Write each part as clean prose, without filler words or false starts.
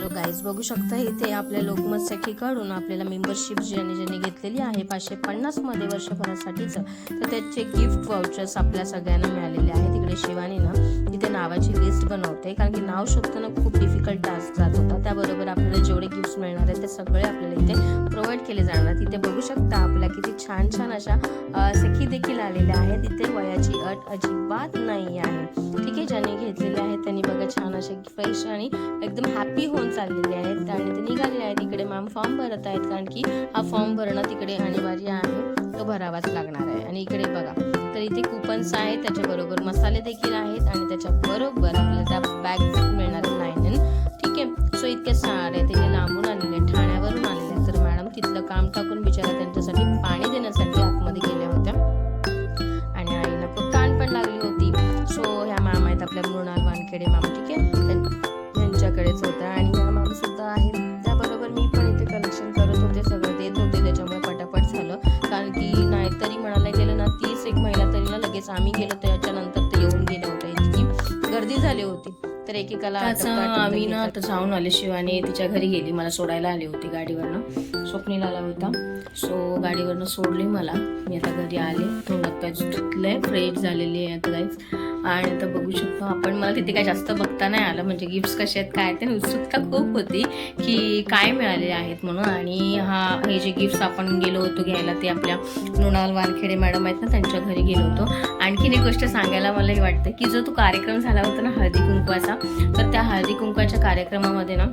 Hello guys, बघू शकता इथे आपल्या लोकमत सखीकडून आपल्याला मेंबरशिप ज्यांनी घेतलेली आहे 550 मध्ये वर्षभरासाठीच, तर त्याचे गिफ्ट वाउचर्स आपल्या सगळ्यांना मिळालेले आहेत. तिकडे शिवानी ना तिथे नावाची लिस्ट बनवते, कारण की नाव शोधताना खूप डिफिकल्ट टास्क जात होता. त्याबरोबर आपल्याला जेवढे गिफ्ट्स मिळणार आहेत ते सगळे आपल्याला इथे प्रोव्हाइड केले जाणार. तिथे बघू शकता आपल्या किती छान छान अशा सखी देखील आलेल्या आहेत. तिथे वयाची अट अजिबात नाही आहे. ठीक आहे, ज्यांनी घेतलेले आहेत त्यांनी बघा छान असे फ्रेश आणि एकदम हॅपी होऊन चाललेले आहेत आणि ते निघालेले आहेत. इकडे मॅम फॉर्म भरत आहेत, कारण की हा फॉर्म भरणं तिकडे अनिवार्य आहे, तो भरावाच लागणार आहे. आणि इकडे बघा तर इथे कुपन्स आहेत, त्याच्याबरोबर मसाले देखील आहेत आणि त्याच्याबरोबर आपल्याला त्या बॅग मिळणार आहे 9. ठीक आहे, सो इतके सारे ते लांबून आलेले, ठाण्यावरून आलेले. तर मॅडम तिथलं काम टाकून बिचारा त्यांच्यासाठी पाणी देण्यासाठी आतमध्ये गेल्या होत्या आणि आईला खूप ताण पण लागली होती. सो ह्या मॅम आहेत आपल्या मृणाल वानखेडे मॅम. ठीक आहे, त्यांच्याकडेच होत्या आणि ह्या मॅम सुद्धा आहेत. त्याबरोबर मी पण इथे कलेक्शन करत होते, सगळं देत होते, त्याच्यामुळे पटापट झालं. कारण की नाहीतरी म्हणायला गेलं ना 30 एक महिला तरी ना लगेच आम्ही गेलो त्याच्यानंतर ते येऊन गेले होते, इतकी गर्दी झाली होती. तर एकेकाला आम्ही ना आता जाऊन आले. शिवानी तिच्या घरी गेली, मला सोडायला आली होती गाडीवरनं, स्वप्नीला आला होता. सो गाडीवरनं सोडली मला, मी आता घरी आले, तोंडात काय धुतलंय, फ्रेश झालेली आहे आता गाईज. आणि आता बघू शकतो आपण, मला तिथे काय जास्त बघता नाही आलं, म्हणजे गिफ्ट्स कसे आहेत काय ते उत्सुकता खूप होती की काय मिळाले आहेत म्हणून. आणि हे जे गिफ्ट्स आपण गेलो होतो घ्यायला ते आपल्या मृणाल वानखेडे मॅडम आहेत ना, त्यांच्या घरी गेलो होतो. आणखीन एक गोष्ट सांगायला मला वाटतं की जो तो कार्यक्रम झाला होता ना हळदी कुंकवाचा, तर त्या हळदी कुंकवाच्या कार्यक्रमामध्ये ना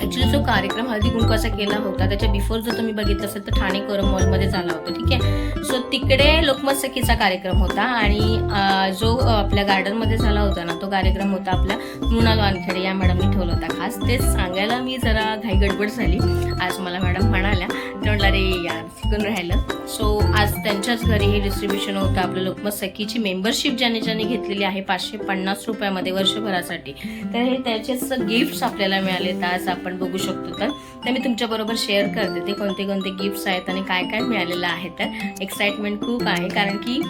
ॲक्च्युली जो कार्यक्रम हळदी कुंकवाचा केला होता त्याच्या बिफोर जर तुम्ही बघितलं असेल तर ठाणे कोरम मॉलमध्ये झाला होता. ठीक आहे, सो तिकडे लोकमत सखीचा कार्यक्रम होता आणि जो आपल्या गार्डनमध्ये झाला होता ना तो कार्यक्रम होता आपल्या मृणाल वानखेडे या मॅडमनी ठेवला होता. खास तेच सांगायला मी जरा घाई गडबड झाली. आज मला मॅडम म्हणाल्या, तर म्हटलं रे यार चुकून राहिलं. सो आज त्यांच्याच घरी हे डिस्ट्रीब्युशन होतं. आपलं लोकमत सखीची मेंबरशिप ज्यांनी घेतलेली आहे 550 रुपयामध्ये वर्षभरासाठी, तर हे त्याचेच गिफ्ट्स आपल्याला मिळाले. तर आज आपण बघू शकतो, तर मी तुमच्याबरोबर शेअर करते ते कोणते कोणते गिफ्ट्स आहेत आणि काय काय मिळालेलं आहे. तर एक्साइटमेंट खूप आहे, कारण की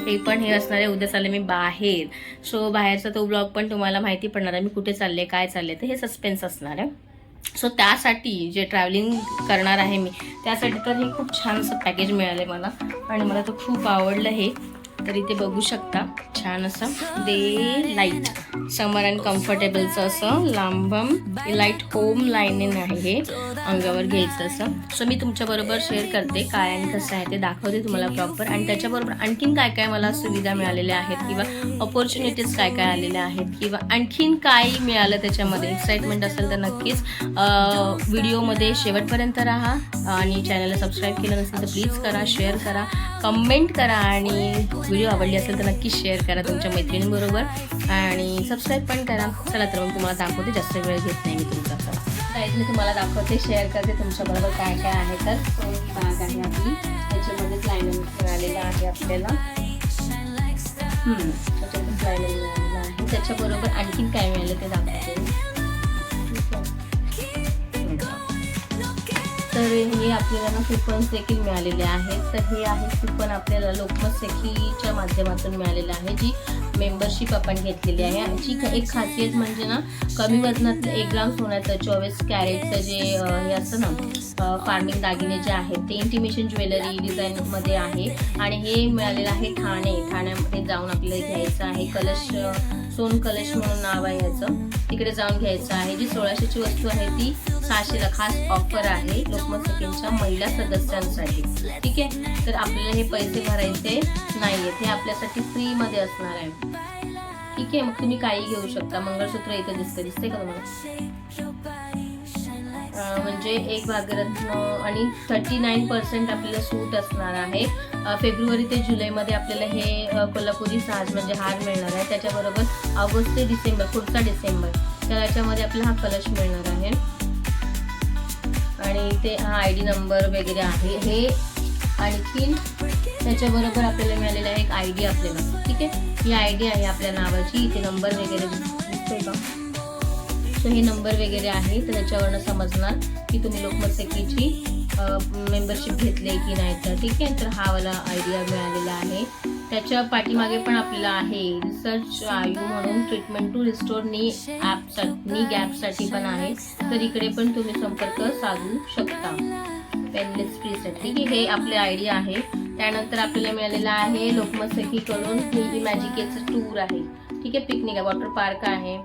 हे असणार आहे. उद्या चालले मी बाहेर, सो बाहेरचा तो ब्लॉग पण तुम्हाला माहिती पडणार आहे, मी कुठे चालले काय चालले, तर हे सस्पेन्स असणार आहे. सो त्यासाठी जे ट्रॅव्हलिंग करणार आहे मी, त्यासाठी तर हे खूप छानसं पॅकेज मिळालं मला आणि मला तर खूप आवडलं हे. तर इथे बघू शकता छान असं दे लाईट समर अँड कम्फर्टेबलचं असं लांबम लाईट होम लाईनिंग आहे, हे अंगावर घ्यायचं असं. सो मी तुमच्याबरोबर शेअर करते काय आणि कसं आहे ते दाखवते तुम्हाला प्रॉपर. आणि त्याच्याबरोबर आणखीन काय काय मला सुविधा मिळालेल्या आहेत किंवा ऑपॉर्च्युनिटीज काय काय आलेल्या आहेत किंवा आणखीन काय मिळालं त्याच्यामध्ये. एक्साइटमेंट असेल तर नक्कीच व्हिडिओमध्ये शेवटपर्यंत राहा आणि चॅनलला सबस्क्राईब केलं नसेल तर प्लीज करा, शेअर करा, कमेंट करा आणि व्हिडिओ आवडली असेल तर नक्की शेअर करा तुमच्या मैत्रिणींबरोबर आणि सबस्क्राईब पण करा. चला तर मग तुम्हाला दाखवते, जास्त वेळ घेत नाही मी तुमचा. तर मी तुम्हाला दाखवते, शेअर करते तुमच्याबरोबर काय काय आहे. तर बाग आहे आपली, त्याच्यामध्येच लायनर मिळालेलं आहे आपल्याला, त्याच्यामध्येच लायनर मिळालेलं आहे. त्याच्याबरोबर आणखीन काय मिळालं ते दाखवते. तर हे आपल्याला ना कुपन्स देखील मिळालेले आहेत. तर हे आहे कुपन आपल्याला लोकमत सखीच्या माध्यमातून मिळालेलं आहे, जी मेंबरशिप आपण घेतलेली आहे. याची एक खासियत म्हणजे ना कमी वजनातलं 1 ग्राम सोन्याचं 24 कॅरेटचं जे हे असतं ना फार्मिंग दागिने जे आहेत ते इंटिमेशन ज्वेलरी डिझाईनमध्ये आहे आणि हे मिळालेलं आहे ठाण्यामध्ये जाऊन आपल्याला घ्यायचं आहे. कलश सोन कलश म्हणून नाव आहे याचं, तिकडे जाऊन घ्यायचं आहे. जी 1600ची वस्तू आहे ती 600ला खास ऑफर आहे लोकमत सखींच्या महिला सदस्यांसाठी. ठीक आहे, तर आपल्याला हे पैसे भरायचे नाही आहेत, हे आपल्यासाठी फ्रीमध्ये असणार आहे. ठीक आहे, मग तुम्ही काही घेऊ शकता. मंगळसूत्र इथे दिसते का तुम्हाला, म्हणजे एक भागरत्न आणि 39% आपल्याला सूट असणार आहे. फेब्रुवारी ते जुलैमध्ये आपल्याला हे कोल्हापुरी साज म्हणजे हार मिळणार आहे. त्याच्याबरोबर ऑगस्ट ते डिसेंबर, पुढचा डिसेंबर, तर याच्यामध्ये आपल्याला हा कलश मिळणार आहे आणि ते हा ID नंबर वगैरे आहे. हे आणखीन त्याच्याबरोबर आपल्याला मिळालेला आहे एक ID आपल्याला. ठीक आहे, ही ID आहे आपल्या नावाची, इथे नंबर वगैरे दिसतोय का. सो हे नंबर वगैरे आहे, तर त्याच्यावरनं समजणार की तुम्ही लोकमत सखीची मेंबरशिप घेतली आहे की नाही. तर ठीक आहे, तर हा वाला आयडिया मिळालेला आहे. त्याच्या पाठीमागे पण आपल्याला आहे रिसर्च आयु म्हणून ट्रीटमेंट टू रिस्टोर नी गॅपसाठी पण आहे, तर इकडे पण तुम्ही संपर्क साधू शकता पेनलेस फ्रीसाठी. ठीक आहे, हे आपले आयडिया आहे. त्यानंतर आपल्याला मिळालेलं आहे लोकमत सखीकडून मॅजिकेचं टूर आहे. ठीक आहे, पिकनिक आहे, वॉटर पार्क आहे,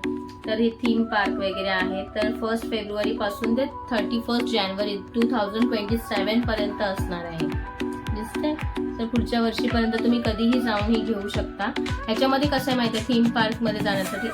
तर हे थीम पार्क वगैरे आहे. तर 1 फेब्रुवारी पासून ते 31 जानेवारी 2027 पर्यंत असणार आहे. दिसतंय, तर पुढच्या वर्षीपर्यंत तुम्ही कधीही जाऊन ही घेऊ शकता. ह्याच्यामध्ये कसं आहे माहिती आहे, थीम पार्क मध्ये जाण्यासाठी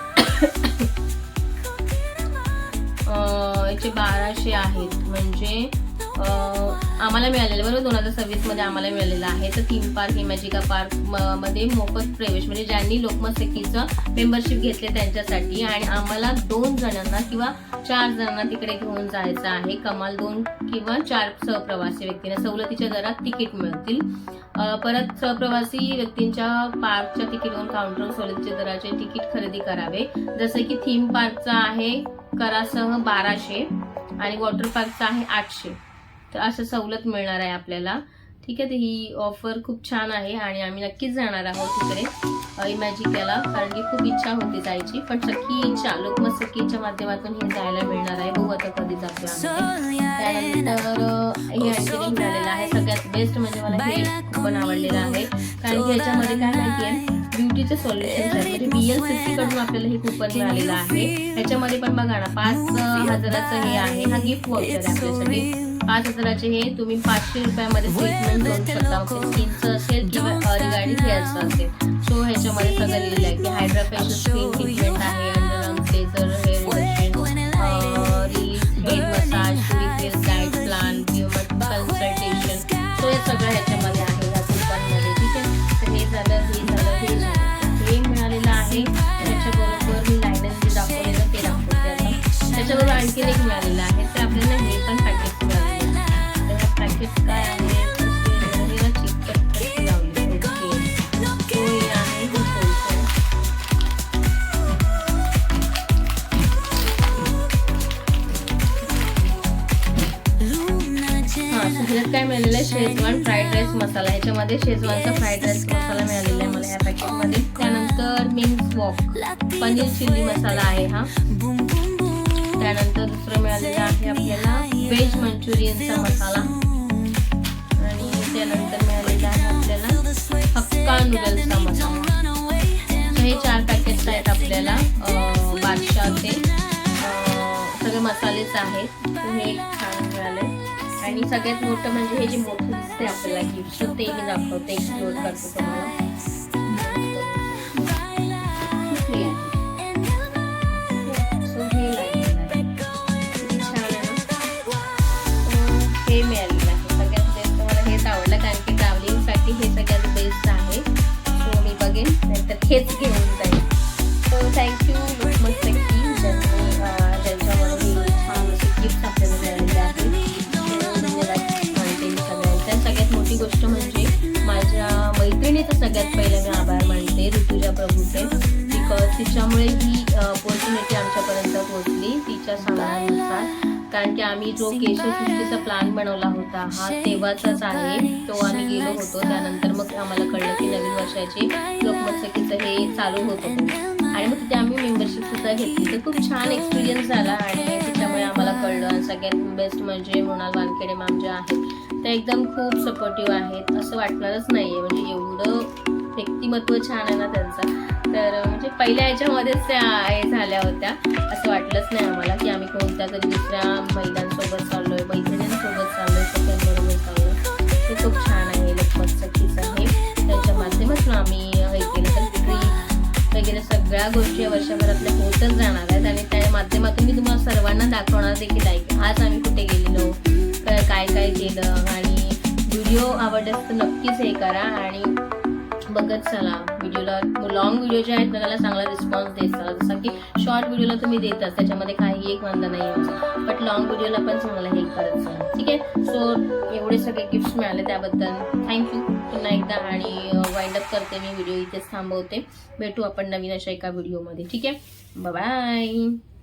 याचे 1200 आहेत. म्हणजे आम्हाला मिळालेलं बरोबर 2026 मध्ये आम्हाला मिळालेलं आहे. तर थीम पार्क इमॅजिका पार्क मध्ये मोफत प्रवेश, म्हणजे ज्यांनी लोकमत सखीचं मेंबरशिप घेतले त्यांच्यासाठी, आणि आम्हाला 2 जणांना किंवा 4 जणांना तिकडे घेऊन जायचं आहे. कमाल 2 किंवा 4 सहप्रवासी व्यक्तींना सवलतीच्या दरात तिकीट मिळतील. परत सहप्रवासी व्यक्तींच्या पार्कच्या तिकीटवरून काउंटर सवलतीच्या दराचे तिकीट खरेदी करावे. जसं की थीम पार्कचा आहे करासह 1200 आणि वॉटर पार्कचा आहे 800. तर असं सवलत मिळणार आहे आपल्याला. ठीक आहे, तर ही ऑफर खूप छान आहे आणि आम्ही नक्कीच जाणार आहोत तिकडे इमॅजिकाला, कारण की खूप इच्छा होती जायची. पण सखीच्या लोकमत सखीच्या माध्यमातून हे जायला मिळणार आहे. बघू आता कधी जातो. त्यानंतर हे आणखी मिळालेलं आहे. सगळ्यात बेस्ट म्हणजे मला हे पण आवडलेलं आहे, कारण की याच्यामध्ये काय माहिती आहे, ब्युटीचे सोल्युशन आहे. म्हणजे BLCC कडून आपल्याला हे कुपन मिळालेलं आहे. ह्याच्यामध्ये पण बघा ना 5000चं हे आहे. हा गिफ्ट वाउचर आहे आपल्यासाठी. 5000चे हे तुम्ही 500 रुपयामध्ये ट्रीटमेंट करू शकता. स्किनचं असेल किंवा रिगार्डिंग हेअरचं असेल. सो ह्याच्यामध्ये सगळं लिहिलेलं आहे की हायड्रा फेशियल स्किन ट्रीटमेंट आहे, under laser hair reduction, relief head massage, reface diet plan, consultation. So हे सगळं ह्याच्यामध्ये आहे ह्या कुपनमध्ये. ठीक आहे, तर हे झालं हे मिळालेलं आहे. त्याच्याबरोबर मी लायनर जे दाखवलेलं ते दाखवते आता. त्याच्याबरोबर आणखी एक मिळालेलं आहे. तर आपल्याला हे पण पॅकेट मिळालेलं आहे. तर ह्या पॅकेट काय आहे, चिकट लावली ह्याच्यात काय मिळालेलं आहे, शेजवान फ्राईड राईस मसाला. ह्याच्यामध्ये शेजवानचा फ्राईड राईस मसाला मिळालेला आहे मला या पॅकेटमध्ये. त्यानंतर मिन्स वॉक पनीर चिल्ली मसाला आहे हा. त्यानंतर दुसरं मिळालेलं आहे आपल्याला व्हेज मंचुरियनचा मसाला. आणि त्यानंतर मिळालेला आहे आपल्याला हक्का नूडल्सचा मसाला. हे 4 पॅकेट्स आहेत आपल्याला बादशाहचे. सगळे मसालेच आहेत. हे छान मिळाले. आणि सगळ्यात मोठं म्हणजे हे जे मोठं दिसते आपल्याला गिफ्ट, ते मी दाखवते, एक्सप्लोर करतो तुम्हाला. हे मिळालेलं आहे. सगळ्यात बेस्ट मला हेच आवडलं, कारण की ट्रॅव्हलिंगसाठी हे सगळ्यात बेस्ट आहे. सो मी बघेन, नाहीतर हेच घेऊन जाईल. सो थँक्यू लोकमत सखी, ज्यांच्यामुळे छान असे गिफ्ट आपल्याला मिळालेले आहेत. सगळ्यात मोठी गोष्ट म्हणजे माझ्या मैत्रिणीचं सगळ्यात पहिले मी आभार मानते, ऋतुजा प्रभूचे. बिकॉज तिच्यामुळे ही ऑपॉर्च्युनिटी आमच्यापर्यंत पोहोचली तिच्या सांगण्यानुसार. कारण की आम्ही जो केशसृष्टीचा प्लॅन बनवला होता हा तेव्हाचाच आहे, तो आम्ही गेलो होतो. त्यानंतर मग आम्हाला कळलं की नवीन वर्षाची लोकमत सखीचं हे चालू होतं, आणि मग तिथे आम्ही मेंबरशिप सुद्धा घेतली. तर खूप छान एक्सपिरियन्स झाला आणि त्याच्यामुळे आम्हाला कळलं. आणि सगळ्यात बेस्ट म्हणजे मृणाल वानखेडे मॅम ज्या आहेत त्या एकदम खूप सपोर्टिव्ह आहेत, असं वाटणारच नाहीये. म्हणजे एवढं व्यक्तिमत्व छान आहे ना त्यांचं. तर म्हणजे पहिल्या याच्यामध्येच त्या हे झाल्या होत्या, असं वाटलंच नाही आम्हाला की आम्ही कोणत्या तरी दुसऱ्या महिलांसोबत चाललोय, मैत्रिणींसोबत चाललोय, सगळ्यांबरोबर चाललोय. ते खूप छान आहे लोकमत सखीचं हे. त्याच्या माध्यमातून आम्ही हे केलं. तर ट्रीप वगैरे सगळ्या गोष्टी वर्षभरातल्या होतच जाणार आहेत, आणि त्या माध्यमातून मी तुम्हाला सर्वांना दाखवणार देखील आहे की आज आम्ही कुठे गेलेलो, काय काय केलं. आणि व्हिडिओ आवडल्यास तर नक्कीच हे करा आणि बघत चला. व्हिडिओला लॉंग व्हिडिओ जे आहेत त्याला चांगला रिस्पॉन्स देत चला. जसं की शॉर्ट व्हिडिओला तुम्ही देतात, त्याच्यामध्ये काही एक वांदा नाही आहे, बट लॉंग व्हिडिओला पण चांगला हे करत चला. ठीक आहे, सो एवढे सगळे गिफ्ट्स मिळाले त्याबद्दल थँक्यू पुन्हा एकदा. आणि वाइंड अप करते मी व्हिडिओ, इथेच थांबवते. भेटू आपण नवीन अशा एका व्हिडिओमध्ये. ठीक आहे, बाय बाय.